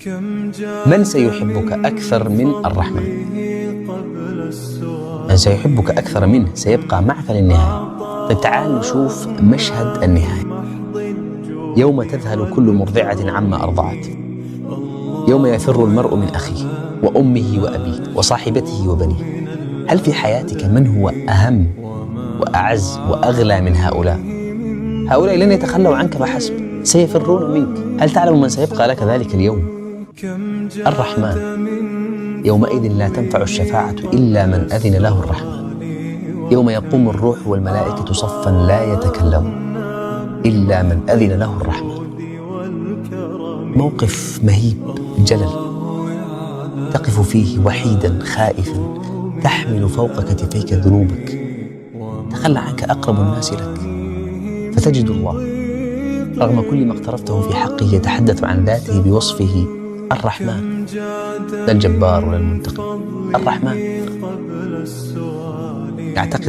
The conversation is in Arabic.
من سيحبك أكثر من الرحمن؟ من سيحبك أكثر منه سيبقى معك للنهاية. طيب تعال نشوف مشهد النهاية. يوم تذهل كل مرضعة عما أرضعت، يوم يفر المرء من أخيه وأمه وأبيه وصاحبته وبنيه. هل في حياتك من هو أهم وأعز وأغلى من هؤلاء؟ هؤلاء لن يتخلوا عنك فحسب، سيفرون منك. هل تعلم من سيبقى لك ذلك اليوم؟ الرحمن. يومئذ لا تنفع الشفاعة إلا من أذن له الرحمن. يوم يقوم الروح والملائكة صفا لا يتكلمون إلا من أذن له الرحمن. موقف مهيب جلل تقف فيه وحيدا خائفا، تحمل فوق كتفيك ذنوبك، تخلى عنك أقرب الناس لك، فتجد الله رغم كل ما اقترفته في حقه يتحدث عن ذاته بوصفه الرحمن، لا الجبار ولا المنتقم. الرحمن. يعتقد